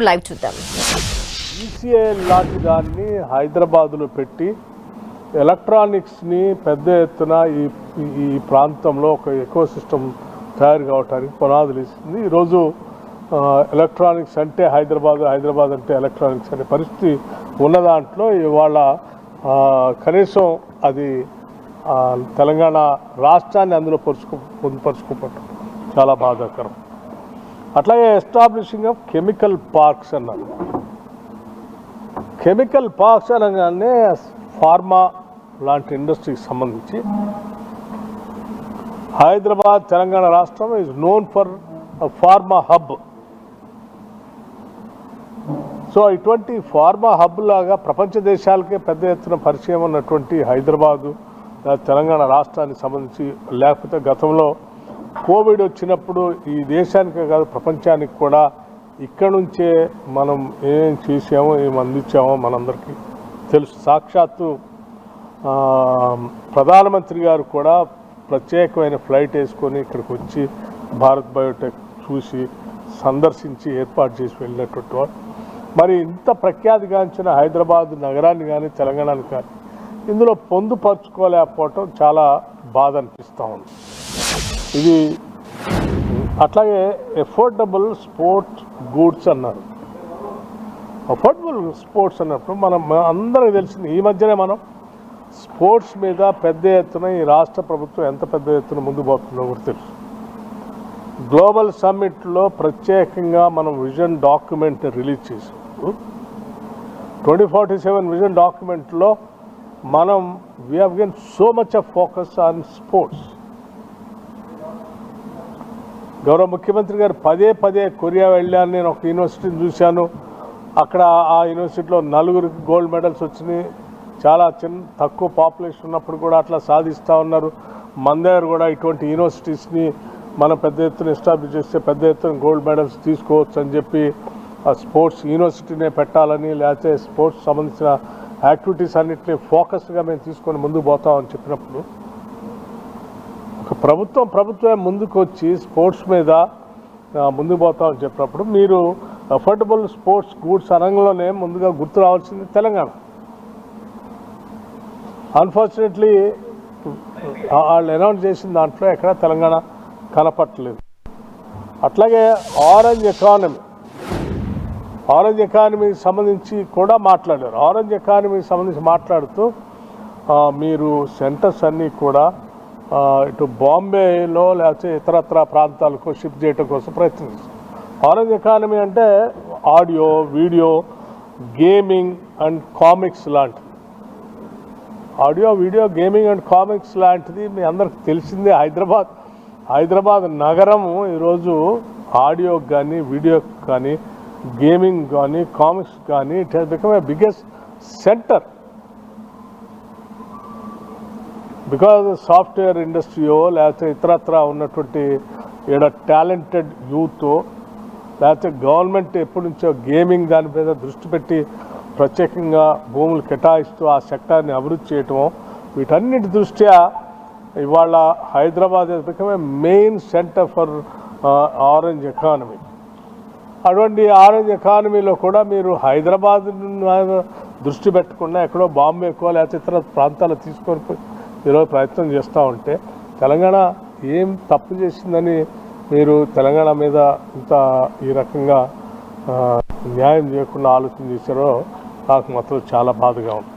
Live చూద్దాం. ECI లాంటి దాన్ని హైదరాబాద్లో పెట్టి ఎలక్ట్రానిక్స్ని పెద్ద ఎత్తున ఈ ప్రాంతంలో ఒక ఎకో సిస్టమ్ తయారు కావడానికి పునాదులు ఇస్తుంది. ఈరోజు ఎలక్ట్రానిక్స్ అంటే హైదరాబాద్ అంటే ఎలక్ట్రానిక్స్ అనే పరిస్థితి ఉన్న దాంట్లో ఇవాళ కనీసం అది తెలంగాణ రాష్ట్రాన్ని అందులో పొందుపరుచుకోవటం చాలా బాధాకరం. అట్లాగే ఎస్టాబ్లిషింగ్ ఆఫ్ కెమికల్ పార్క్స్ అన్నారు. కెమికల్ పార్క్స్ అనగానే ఫార్మా లాంటి ఇండస్ట్రీకి సంబంధించి హైదరాబాద్ తెలంగాణ రాష్ట్రం is known for pharma hub. So ఇటువంటి ఫార్మా హబ్ లాగా ప్రపంచ దేశాలకే పెద్ద ఎత్తున పరిచయం ఉన్నటువంటి హైదరాబాదు తెలంగాణ రాష్ట్రానికి సంబంధించి, లేకపోతే గతంలో కోవిడ్ వచ్చినప్పుడు ఈ దేశానికే కాదు ప్రపంచానికి కూడా ఇక్కడ నుంచే మనం ఏం చేసామో ఏం అందించామో మనందరికీ తెలుసు. సాక్షాత్తు ప్రధానమంత్రి గారు కూడా ప్రత్యేకమైన ఫ్లైట్ వేసుకొని ఇక్కడికి వచ్చి భారత్ బయోటెక్ చూసి సందర్శించి ఏర్పాటు చేసి వెళ్ళినటువంటి వారు. మరి ఇంత ప్రఖ్యాతిగాంచిన హైదరాబాద్ నగరాన్ని కానీ తెలంగాణని కానీ ఇందులో పొందుపరుచుకోలేకపోవటం చాలా బాధ అనిపిస్తూ ఉంది. ఇది అట్లాగే ఎఫోర్డబుల్ స్పోర్ట్స్ గూడ్స్ అన్నారు. అఫోర్డబుల్ స్పోర్ట్స్ అన్నప్పుడు మనం అందరికీ తెలిసింది, ఈ మధ్యనే మనం స్పోర్ట్స్ మీద పెద్ద ఎత్తున ఈ రాష్ట్ర ప్రభుత్వం ఎంత పెద్ద ఎత్తున ముందు పోతుందో కూడా తెలుసు. గ్లోబల్ సమ్మిట్లో ప్రత్యేకంగా మనం విజన్ డాక్యుమెంట్ రిలీజ్ చేసాం. 2047 విజన్ డాక్యుమెంట్లో మనం we have given so much of focus on sports. గౌరవ ముఖ్యమంత్రి గారు పదే కొరియా వెళ్ళాను, నేను ఒక యూనివర్సిటీని చూశాను, అక్కడ ఆ యూనివర్సిటీలో 4 గోల్డ్ మెడల్స్ వచ్చినాయి. చాలా తక్కువ పాపులేషన్ ఉన్నప్పుడు కూడా అట్లా సాధిస్తూ ఉన్నారు. మన దగ్గర కూడా ఇటువంటి యూనివర్సిటీస్ని మనం పెద్ద ఎత్తున ఎస్టాబ్లిష్ చేస్తే పెద్ద ఎత్తున గోల్డ్ మెడల్స్ తీసుకోవచ్చు అని చెప్పి ఆ స్పోర్ట్స్ యూనివర్సిటీనే పెట్టాలని, లేకపోతే స్పోర్ట్స్ సంబంధించిన యాక్టివిటీస్ అన్నింటినీ ఫోకస్గా మేము తీసుకొని ముందుకు పోతామని చెప్పినప్పుడు ఒక ప్రభుత్వమే ముందుకు వచ్చి స్పోర్ట్స్ మీద ముందుకు పోతామని చెప్పినప్పుడు మీరు అఫోర్డబుల్ స్పోర్ట్స్ గూడ్స్ రంగంలోనే ముందుగా గుర్తు రావాల్సింది తెలంగాణ. అన్ఫార్చునేట్లీ వాళ్ళు అనౌన్స్ చేసిన దాంట్లో ఎక్కడ తెలంగాణ కనపట్టలేదు. అట్లాగే ఆరెంజ్ ఎకానమీకి సంబంధించి కూడా మాట్లాడారు. ఆరెంజ్ ఎకానమీకి సంబంధించి మాట్లాడుతూ మీరు సెంటర్స్ అన్నీ కూడా ఇటు బాంబేలో లేకపోతే ఇతరత్ర ప్రాంతాలకు షిఫ్ట్ చేయడం కోసం ప్రయత్నిస్తారు. ఆరెంజ్ ఎకానమీ అంటే audio, video, gaming and comics లాంటిది. Audio, video, gaming and comics లాంటిది మీ అందరికి తెలిసిందే. హైదరాబాద్ నగరము ఈరోజు ఆడియోకి కానీ, వీడియోకి కానీ, గేమింగ్ కానీ, కామిక్స్ కానీ it has become a biggest centre. Because software ఇండస్ట్రీయో లేకపోతే ఇతరత్ర ఉన్నటువంటి ఇక్కడ టాలెంటెడ్ యూత్, లేకపోతే గవర్నమెంట్ ఎప్పటి నుంచో గేమింగ్ దాని మీద దృష్టి పెట్టి ప్రత్యేకంగా భూములు కేటాయిస్తూ ఆ సెక్టార్ని అభివృద్ధి చేయటం, వీటన్నిటి దృష్ట్యా ఇవాళ Hyderabad has become a main centre for orange economy. అటువంటి ఆరెంజ్ ఎకానమీలో కూడా మీరు హైదరాబాద్ దృష్టి పెట్టకుండా ఎక్కడో బాంబేకో లేకపోతే ఇతర ప్రాంతాలు తీసుకొని ఈరోజు ప్రయత్నం చేస్తూ ఉంటే తెలంగాణ ఏం తప్పు చేసిందని మీరు తెలంగాణ మీద ఇంత ఈ రకంగా న్యాయం చేయకుండా ఆలోచన చేశారో నాకు మాత్రం చాలా బాధగా ఉంది.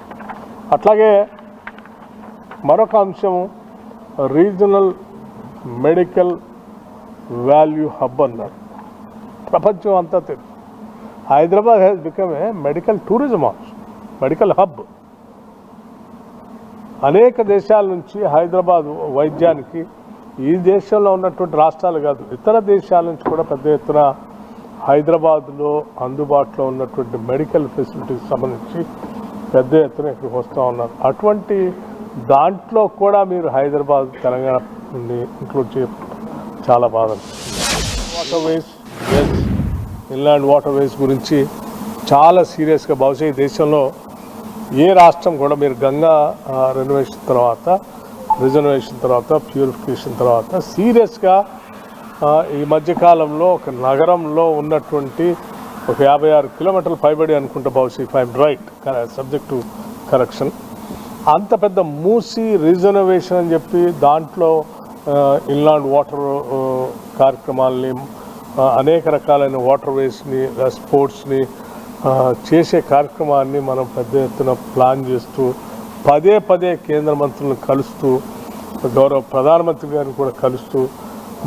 అట్లాగే మరొక అంశం రీజనల్ మెడికల్ వాల్యూ హబ్ అన్నారు. ప్రపంచం అంతా తెలుసు Hyderabad has become a medical tourism also, medical hub. అనేక దేశాల నుంచి హైదరాబాద్ వైద్యానికి ఈ దేశంలో ఉన్నటువంటి రాష్ట్రాలు కాదు ఇతర దేశాల నుంచి కూడా పెద్ద ఎత్తున హైదరాబాద్లో అందుబాటులో ఉన్నటువంటి మెడికల్ ఫెసిలిటీస్ సంబంధించి పెద్ద ఎత్తున ఇక్కడికి వస్తూ ఉన్నారు. అటువంటి దాంట్లో కూడా మీరు హైదరాబాద్ తెలంగాణ నుండి ఇంక్లూడ్ చేయడం చాలా బాధ అనిపిస్తుంది. వాటర్వేస్, ఇన్లాండ్ వాటర్వేస్ గురించి చాలా సీరియస్గా బహుశా ఈ దేశంలో ఏ రాష్ట్రం కూడా మీరు గంగా రిజర్వేషన్ తర్వాత ప్యూరిఫికేషన్ తర్వాత సీరియస్గా ఈ మధ్యకాలంలో ఒక నగరంలో ఉన్నటువంటి ఒక 56 కిలోమీటర్లు పైబడి అనుకుంటా బహుశా, if I'm right, subject to correction. అంత పెద్ద మూసి రిజర్వేషన్ అని చెప్పి దాంట్లో ఇన్లాండ్ వాటర్ కార్యక్రమాలని, అనేక రకాలైన వాటర్ వేస్ని, స్పోర్ట్స్ని చేసే కార్యక్రమాన్ని మనం పెద్ద ఎత్తున ప్లాన్ చేస్తూ పదే పదే కేంద్ర మంత్రులను కలుస్తూ, గౌరవ ప్రధానమంత్రి గారిని కూడా కలుస్తూ,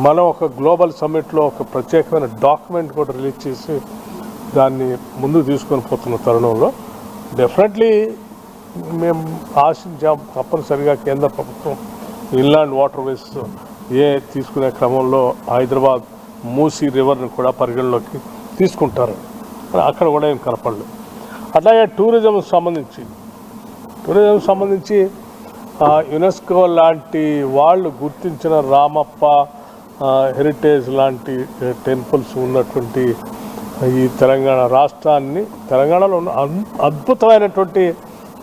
మనం ఒక గ్లోబల్ సమ్మిట్లో ఒక ప్రత్యేకమైన డాక్యుమెంట్ కూడా రిలీజ్ చేసి దాన్ని ముందుకు తీసుకొని పోతున్న తరుణంలో డెఫినెట్లీ మేము ఆశించాం, తప్పనిసరిగా కేంద్ర ప్రభుత్వం ఇన్లాండ్ వాటర్ వేస్ తీసుకునే క్రమంలో హైదరాబాద్ మూసీ రివర్ని కూడా పరిగణలోకి తీసుకుంటారు. అక్కడ కూడా ఏం కనపడలేదు. అట్లాగే టూరిజం సంబంధించి యునెస్కో లాంటి వాళ్ళు గుర్తించిన రామప్ప హెరిటేజ్ లాంటి టెంపుల్స్ ఉన్నటువంటి ఈ తెలంగాణలో ఉన్న అద్భుతమైనటువంటి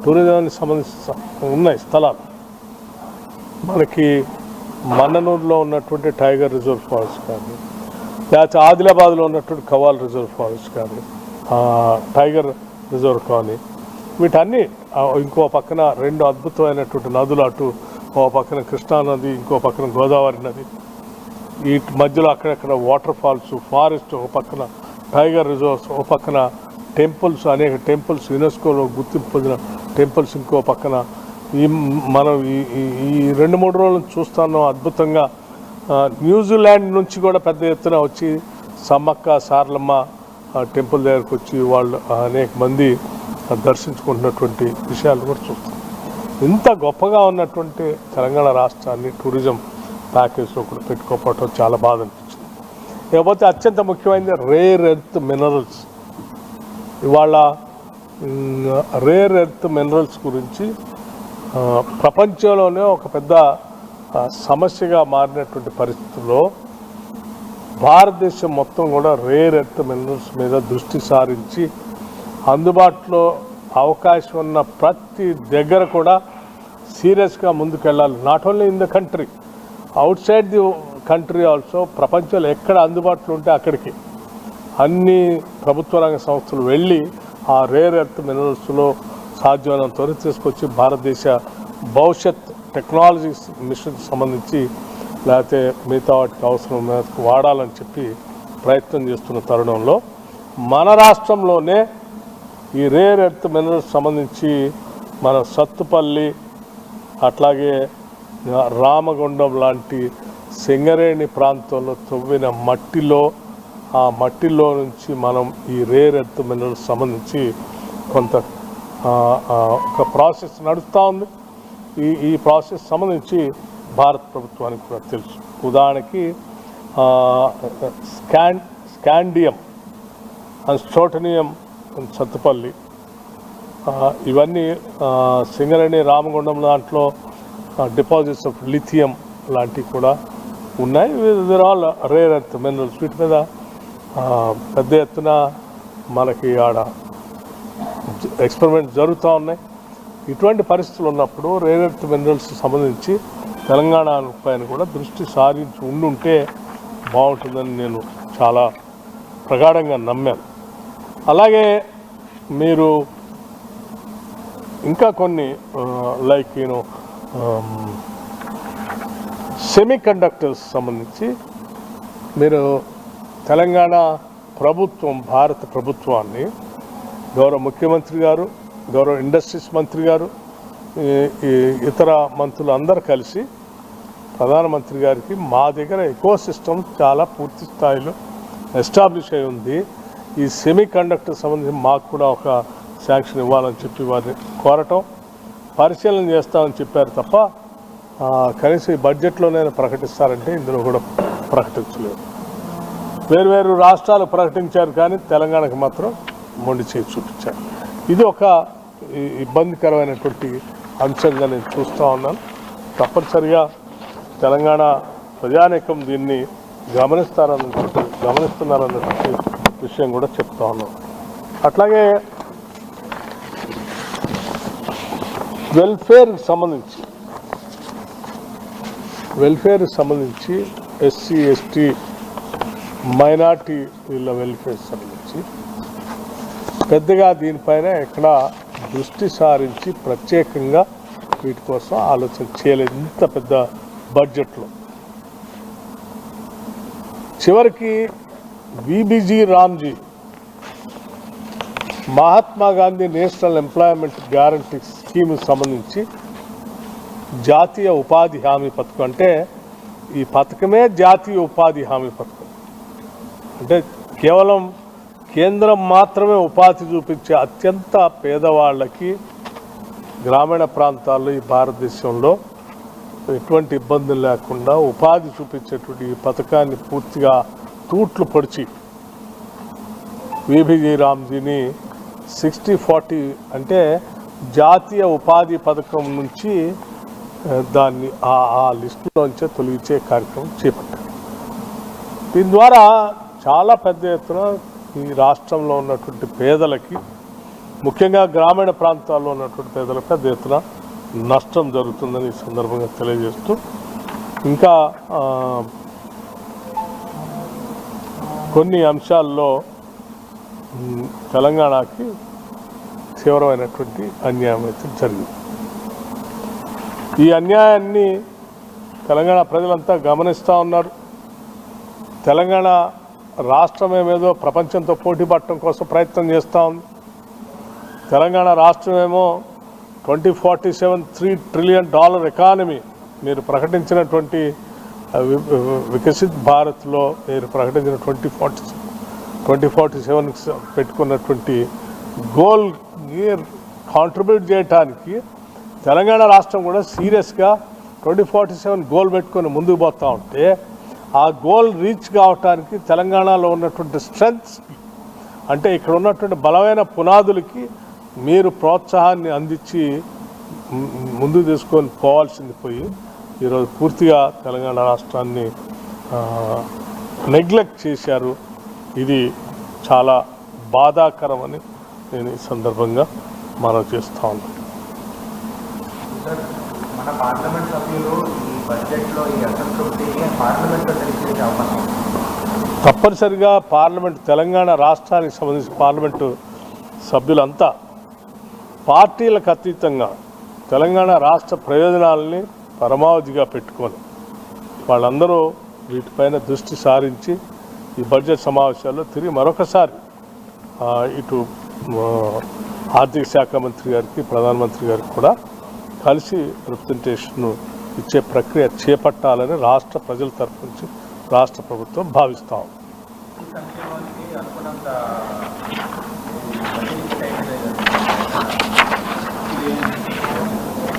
టూరిజానికి సంబంధించి ఉన్నాయి స్థలాలు. మనకి మన్ననూరులో ఉన్నటువంటి టైగర్ రిజర్వ్ ఫారెస్ట్ కానీ, లేకపోతే ఆదిలాబాద్లో ఉన్నటువంటి కవాల్ రిజర్వ్ ఫారెస్ట్ కానీ, టైగర్ రిజర్వ్ కానీ, వీటన్ని ఇంకో పక్కన 2 అద్భుతమైనటువంటి నదులు, అటు ఓ పక్కన కృష్ణా నది, ఇంకో పక్కన గోదావరి నది, ఈ మధ్యలో అక్కడక్కడ వాటర్ ఫాల్స్, ఫారెస్ట్, ఒక పక్కన టైగర్ రిజర్వ్స్, ఒక పక్కన టెంపుల్స్, అనేక టెంపుల్స్, యునెస్కోలో గుర్తింపు పొందిన టెంపుల్స్ ఇంకో పక్కన. మనం ఈ 2-3 రోజులు చూస్తున్నాం అద్భుతంగా. న్యూజిలాండ్ నుంచి కూడా పెద్ద ఎత్తున వచ్చి సమ్మక్క సారలమ్మ టెంపుల్ దగ్గరకు వచ్చి వాళ్ళు అనేక మంది దర్శించుకుంటున్నటువంటి విషయాలు కూడా చూస్తాం. ఇంత గొప్పగా ఉన్నటువంటి తెలంగాణ రాష్ట్రాన్ని టూరిజం ప్యాకేజ్లో కూడా పెట్టుకోకపోవటం చాలా బాధ అనిపించింది. ఇకపోతే అత్యంత ముఖ్యమైనది రేర్ ఎర్త్ మినరల్స్. ఇవాళ రేర్ ఎర్త్ మినరల్స్ గురించి ప్రపంచంలోనే ఒక పెద్ద సమస్యగా మారినటువంటి పరిస్థితుల్లో భారతదేశం మొత్తం కూడా రేర్ ఎర్త్ మినరల్స్ మీద దృష్టి సారించి అందుబాటులో అవకాశం ఉన్న ప్రతి దగ్గర కూడా సీరియస్గా ముందుకెళ్ళాలి. Not only in the country, out side the country also. ప్రపంచంలో ఎక్కడ అందుబాటులో ఉంటే అక్కడికి అన్ని ప్రభుత్వ రంగ సంస్థలు వెళ్ళి ఆ రేర్ ఎర్త్ మినరల్స్లో సాధ్యమైనంత త్వరగా తీసుకొచ్చి భారతదేశ భవిష్యత్ టెక్నాలజీ మిషన్ సంబంధించి లేకపోతే మిగతా వాటికి అవసరం మేరకు వాడాలని చెప్పి ప్రయత్నం చేస్తున్న తరుణంలో మన రాష్ట్రంలోనే ఈ రేర్ ఎర్త్ మినరల్స్ సంబంధించి మన సత్తుపల్లి, అట్లాగే రామగుండం లాంటి సింగరేణి ప్రాంతంలో తవ్విన ఆ మట్టిలో నుంచి మనం ఈ రేర్ ఎర్త్ మినరల్స్ సంబంధించి కొంత ఒక ప్రాసెస్ నడుస్తూ ఉంది. ఈ ప్రాసెస్ సంబంధించి భారత ప్రభుత్వానికి కూడా తెలుసు. ఉదాహరణకి స్కాండియం అండ్ స్ట్రోటనియం సత్తుపల్లి, ఇవన్నీ సింగరేణి రామగుండం దాంట్లో డిపాజిట్స్ ఆఫ్ లిథియం లాంటివి కూడా ఉన్నాయి. We're all rare earth minerals. వీటి మీద పెద్ద ఎత్తున మనకి ఆడ ఎక్స్పెరిమెంట్స్ జరుగుతూ ఉన్నాయి. ఇటువంటి పరిస్థితులు ఉన్నప్పుడు రేర్ ఎర్త్ మినరల్స్ సంబంధించి తెలంగాణ పైన కూడా దృష్టి సారించి ఉండుంటే బాగుంటుందని నేను చాలా ప్రగాఢంగా నమ్మాను. అలాగే మీరు ఇంకా కొన్ని లైక్ సెమీ కండక్టర్స్ సంబంధించి మీరు తెలంగాణ ప్రభుత్వం, భారత ప్రభుత్వాన్ని గౌరవ ముఖ్యమంత్రి గారు, గౌరవ ఇండస్ట్రీస్ మంత్రి గారు, ఇతర మంత్రులు అందరూ కలిసి ప్రధానమంత్రి గారికి మా దగ్గర ఎకో సిస్టమ్ చాలా పూర్తి స్థాయిలో ఎస్టాబ్లిష్ అయి ఉంది, ఈ సెమీ కండక్టర్ సంబంధించి మాకు కూడా ఒక శాంక్షన్ ఇవ్వాలని చెప్పి వారిని కోరటం, పరిశీలన చేస్తామని చెప్పారు తప్ప కనీసం ఈ బడ్జెట్లోనైనా ప్రకటిస్తారంటే ఇందులో కూడా ప్రకటించలేదు. వేరు రాష్ట్రాలు ప్రకటించారు కానీ తెలంగాణకు మాత్రం మొండి చేసి చూపించారు. ఇది ఒక ఇబ్బందికరమైనటువంటి అంశంగా నేను చూస్తూ ఉన్నాను. తప్పనిసరిగా తెలంగాణ ప్రజానీకం దీన్ని గమనిస్తున్నారన్నటువంటి విషయం కూడా చెప్తా ఉన్నాం. అట్లాగే వెల్ఫేర్కి సంబంధించి ఎస్సీ ఎస్టీ మైనార్టీ వీళ్ళ వెల్ఫేర్ సంబంధించి పెద్దగా దీనిపైన ఎక్కడ దృష్టి సారించి ప్రత్యేకంగా వీటి కోసం ఆలోచన చేయలేదు ఇంత పెద్ద బడ్జెట్లో. చివరికి VBG Ramji Mahatma Gandhi national employment guarantee scheme సంబంధించి జాతీయ ఉపాధి హామీ పథకం, అంటే ఈ పథకమే జాతీయ ఉపాధి హామీ పథకం, అంటే కేవలం కేంద్రం మాత్రమే ఉపాధి చూపించే అత్యంత పేదవాళ్ళకి గ్రామీణ ప్రాంతాల్లో ఈ భారతదేశంలో ఎటువంటి ఇబ్బందులు లేకుండా ఉపాధి చూపించేటువంటి ఈ పథకాన్ని పూర్తిగా తూట్లు పొడిచి విబిజీ రామ్జీని 60-40 అంటే జాతీయ ఉపాధి పథకం నుంచి దాన్ని ఆ లిస్టులోంచే తొలగించే కార్యక్రమం చేపట్టారు. దీని ద్వారా చాలా పెద్ద ఎత్తున ఈ రాష్ట్రంలో ఉన్నటువంటి పేదలకి, ముఖ్యంగా గ్రామీణ ప్రాంతాల్లో ఉన్నటువంటి పేదలకు పెద్ద ఎత్తున నష్టం జరుగుతుందని ఈ సందర్భంగా తెలియజేస్తూ, ఇంకా కొన్ని అంశాల్లో తెలంగాణకి తీవ్రమైనటువంటి అన్యాయం అయితే జరిగింది. ఈ అన్యాయాన్ని తెలంగాణ ప్రజలంతా గమనిస్తూ ఉన్నారు. తెలంగాణ రాష్ట్రమేమేదో ప్రపంచంతో పోటీ పడటం కోసం ప్రయత్నం చేస్తూ ఉంది. తెలంగాణ రాష్ట్రమేమో 2047 $3 ట్రిలియన్ ఎకానమీ మీరు ప్రకటించినటువంటి వికసిత్ భారత్లో మీరు ప్రకటించిన 2047 పెట్టుకున్నటువంటి గోల్ కాంట్రిబ్యూట్ చేయడానికి తెలంగాణ రాష్ట్రం కూడా సీరియస్గా 2047 గోల్ పెట్టుకొని ముందుకు పోతూ ఉంటే, ఆ గోల్ రీచ్ కావటానికి తెలంగాణలో ఉన్నటువంటి స్ట్రెంగ్త్స్, అంటే ఇక్కడ ఉన్నటువంటి బలమైన పునాదులకి మీరు ప్రోత్సాహాన్ని అందించి ముందుకు తీసుకొని పోవాల్సింది పోయి ఈరోజు పూర్తిగా తెలంగాణ రాష్ట్రాన్ని నెగ్లెక్ట్ చేశారు. ఇది చాలా బాధాకరమని నేను ఈ సందర్భంగా మనవి చేస్తూ ఉన్నాను. మన పార్లమెంట్ సభ్యులు ఈ బడ్జెట్లో ఈ అసంతృప్తిని పార్లమెంట్లో తెలియజేసే అవకాశం తప్పనిసరిగా పార్లమెంట్, తెలంగాణ రాష్ట్రానికి సంబంధించిన పార్లమెంటు సభ్యులంతా పార్టీలకు అతీతంగా తెలంగాణ రాష్ట్ర ప్రయోజనాలని పరమావధిగా పెట్టుకొని వాళ్ళందరూ వీటిపైన దృష్టి సారించి ఈ బడ్జెట్ సమావేశాల్లో తిరిగి మరొకసారి ఇటు ఆర్థిక శాఖ మంత్రి గారికి, ప్రధానమంత్రి గారికి కూడా కలిసి రిప్రజెంటేషన్ ఇచ్చే ప్రక్రియ చేపట్టాలని రాష్ట్ర ప్రజల తరఫు నుంచి రాష్ట్ర ప్రభుత్వం భావిస్తాం.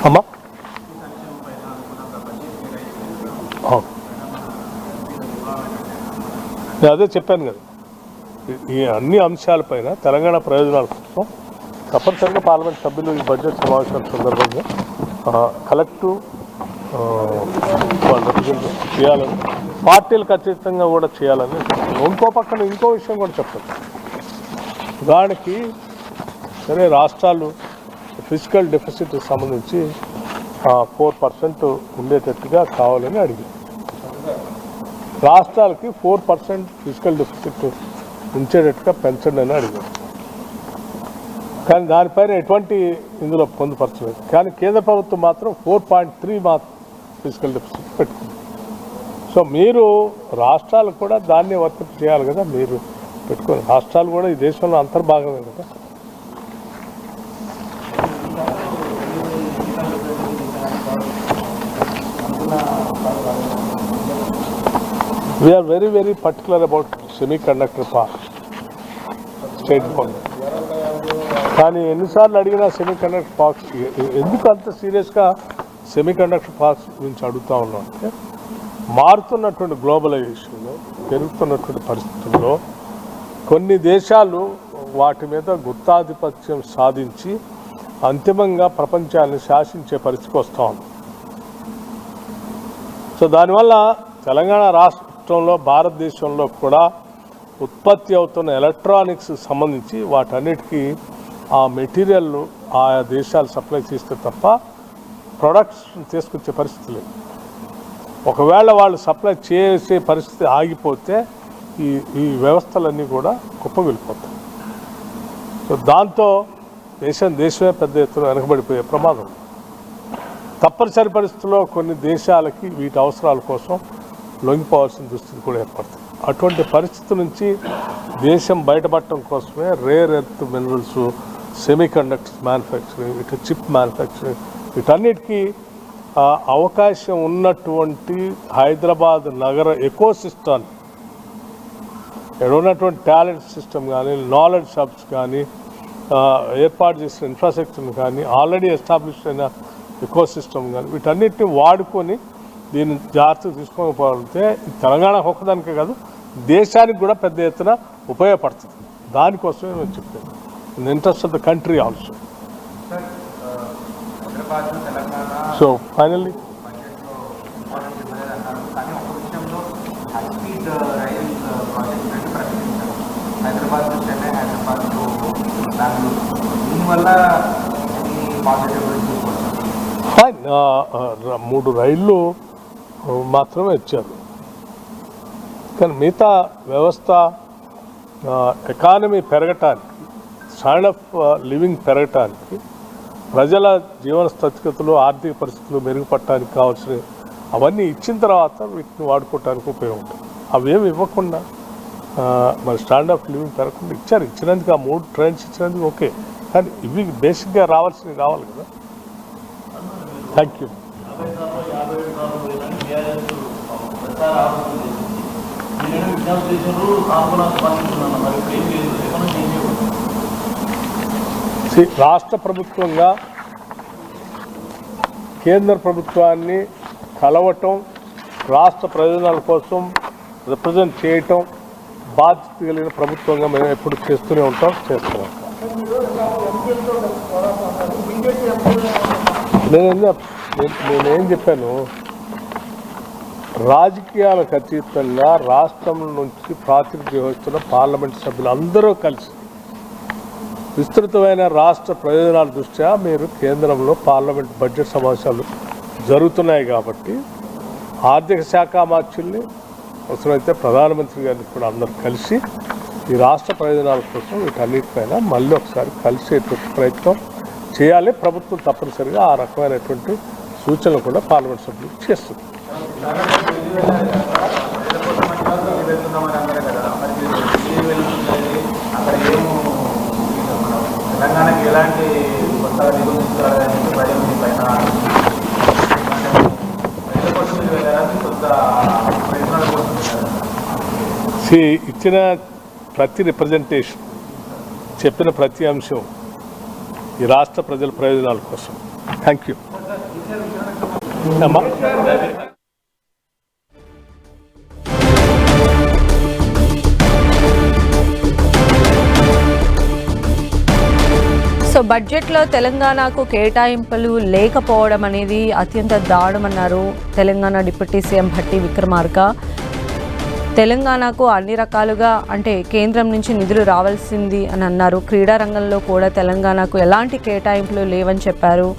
అమ్మా నేను అదే చెప్పాను కదా, ఈ అన్ని అంశాలపైన తెలంగాణ ప్రయోజనాల కోసం తప్పనిసరిగా పార్లమెంట్ సభ్యులు ఈ బడ్జెట్ సమావేశాల సందర్భంగా కలెక్టివ్ వాళ్ళు రిప్రజెంట్ చేయాలని, పార్టీలకు అతీతంగా కూడా చేయాలని. ఇంకో పక్కన ఇంకో విషయం కూడా చెప్పాలి. దానికి సరే రాష్ట్రాలు ఫిజికల్ డెఫిసిట్ సంబంధించి 4% ఉండేటట్టుగా కావాలని అడిగింది. రాష్ట్రాలకి 4% ఫిజికల్ డెఫిసిట్ ఉంచేటట్టుగా పెంచండి అని అడిగారు. కానీ దానిపైన ఎటువంటి ఇందులో పొందుపరచలేదు. కానీ కేంద్ర ప్రభుత్వం మాత్రం 4.3 మాత్రం ఫిజికల్ డెఫిసిట్ పెట్టుకుంది. సో మీరు రాష్ట్రాలు కూడా దాన్ని వర్తింపు చేయాలి కదా, మీరు పెట్టుకోండి. రాష్ట్రాలు కూడా ఈ దేశంలో అంతర్భాగమే కదా. We are very, very particular about semiconductor park, state government. కానీ ఎన్నిసార్లు అడిగినా సెమీకండక్టర్ పార్క్స్ ఎందుకు అంత సీరియస్గా సెమీకండక్టర్ పార్క్స్ గురించి అడుగుతూ ఉన్నాం అంటే, మారుతున్నటువంటి గ్లోబలైజేషన్లో, పెరుగుతున్నటువంటి పరిస్థితుల్లో కొన్ని దేశాలు వాటి మీద గుత్తాధిపత్యం సాధించి అంతిమంగా ప్రపంచాన్ని శాసించే పరిస్థితికి వస్తూ ఉంది. సో దానివల్ల తెలంగాణ రాష్ట్రంలో, భారతదేశంలో కూడా ఉత్పత్తి అవుతున్న ఎలక్ట్రానిక్స్ సంబంధించి వాటన్నిటికీ ఆ మెటీరియల్ను ఆయా దేశాలు సప్లై చేస్తే తప్ప ప్రొడక్ట్స్ తీసుకొచ్చే పరిస్థితి లేదు. ఒకవేళ వాళ్ళు సప్లై చేసే పరిస్థితి ఆగిపోతే ఈ వ్యవస్థలన్నీ కూడా కుప్పగొలిపోతాయి. సో దాంతో దేశమే పెద్ద ఎత్తున వెనకబడిపోయే ప్రమాదం. తప్పనిసరి పరిస్థితుల్లో కొన్ని దేశాలకి వీటి అవసరాల కోసం లొంగిపోవాల్సిన దుస్థితి కూడా ఏర్పడుతుంది. అటువంటి పరిస్థితి నుంచి దేశం బయటపడటం కోసమే rare earth minerals, semi conductors manufacturing, ఇటు చిప్ మ్యానుఫ్యాక్చరింగ్, వీటన్నిటికీ అవకాశం ఉన్నటువంటి హైదరాబాద్ నగర ఎకోసిస్టమ్, ఇక్కడ ఉన్నటువంటి టాలెంట్ సిస్టమ్ కానీ, నాలెడ్జ్ హబ్స్ కానీ, ఏర్పాటు చేసిన ఇన్ఫ్రాస్ట్రక్చర్ని కానీ, ఆల్రెడీ ఎస్టాబ్లిష్ అయిన ఎకోసిస్టమ్ కానీ, వీటన్నిటిని వాడుకొని దీన్ని జాగ్రత్తగా తీసుకొని పోతే తెలంగాణకు ఒక్కదానికే కాదు, దేశానికి కూడా పెద్ద ఎత్తున ఉపయోగపడుతుంది. దానికోసమే నేను చెప్పాను, in interest of the country also. So finally Hyderabad to Chennai, Hyderabad to Bengaluru, దీనివల్ల ఫైన్ 3 రైళ్ళు మాత్రమే ఇచ్చారు. కానీ మిగతా వ్యవస్థ ఎకానమీ పెరగటానికి, స్టాండర్డ్ ఆఫ్ లివింగ్ పెరగటానికి, ప్రజల జీవన స్థితిగతులు, ఆర్థిక పరిస్థితులు మెరుగుపడటానికి కావాల్సిన అవన్నీ ఇచ్చిన తర్వాత వీటిని వాడుకోవటానికి ఉపయోగం ఉంటుంది. అవేమి ఇవ్వకుండా మరి స్టాండర్డ్ ఆఫ్ లివింగ్ పెరగకుండా ఇచ్చారు. ఇచ్చినందుకు ఆ 3 ట్రైన్స్ ఇచ్చినందుకు ఓకే, కానీ ఇవి బేసిక్గా రావాల్సినవి రావాలి కదా. Thank you. రాష్ట్ర ప్రభుత్వంగా కేంద్ర ప్రభుత్వాన్ని కలవటం, రాష్ట్ర ప్రయోజనాల కోసం రిప్రజెంట్ చేయటం బాధ్యత కలిగిన ప్రభుత్వంగా మేము ఎప్పుడు చేస్తూనే ఉంటాం, చేస్తున్నాం. నేనేం చెప్పాను, రాజకీయాలకు అతీతంగా రాష్ట్రం నుంచి ప్రాతినిధ్యం వహిస్తున్న పార్లమెంట్ సభ్యులు అందరూ కలిసి విస్తృతమైన రాష్ట్ర ప్రయోజనాల దృష్ట్యా మీరు కేంద్రంలో పార్లమెంట్ బడ్జెట్ సమావేశాలు జరుగుతున్నాయి కాబట్టి ఆర్థిక శాఖ మార్చుల్ని, అవసరమైతే ప్రధానమంత్రి గారిని కూడా అందరూ కలిసి ఈ రాష్ట్ర ప్రయోజనాల కోసం వీటన్నిటిపైన మళ్ళీ ఒకసారి కలిసేటువంటి ప్రయత్నం చేయాలి. ప్రభుత్వం తప్పనిసరిగా ఆ రకమైనటువంటి సూచనలు కూడా పార్లమెంట్ సభ్యులకు చేస్తుంది. తెలంగాణకి ఎలాంటి కొత్తగా ఇచ్చిన ప్రతి రిప్రజెంటేషన్, చెప్పిన ప్రతి అంశం ఈ రాష్ట్ర ప్రజల ప్రయోజనాల కోసం. Thank you. సో బడ్జెట్లో తెలంగాణకు కేటాయింపులు లేకపోవడం అనేది అత్యంత దారుణమన్నారు తెలంగాణ డిప్యూటీ సీఎం భట్టి విక్రమార్క. తెలంగాణకు అన్ని రకాలుగా అంటే కేంద్రం నుంచి నిధులు రావాల్సింది అని అన్నారు. క్రీడా రంగంలో కూడా తెలంగాణకు ఎలాంటి కేటాయింపులు లేవని చెప్పారు.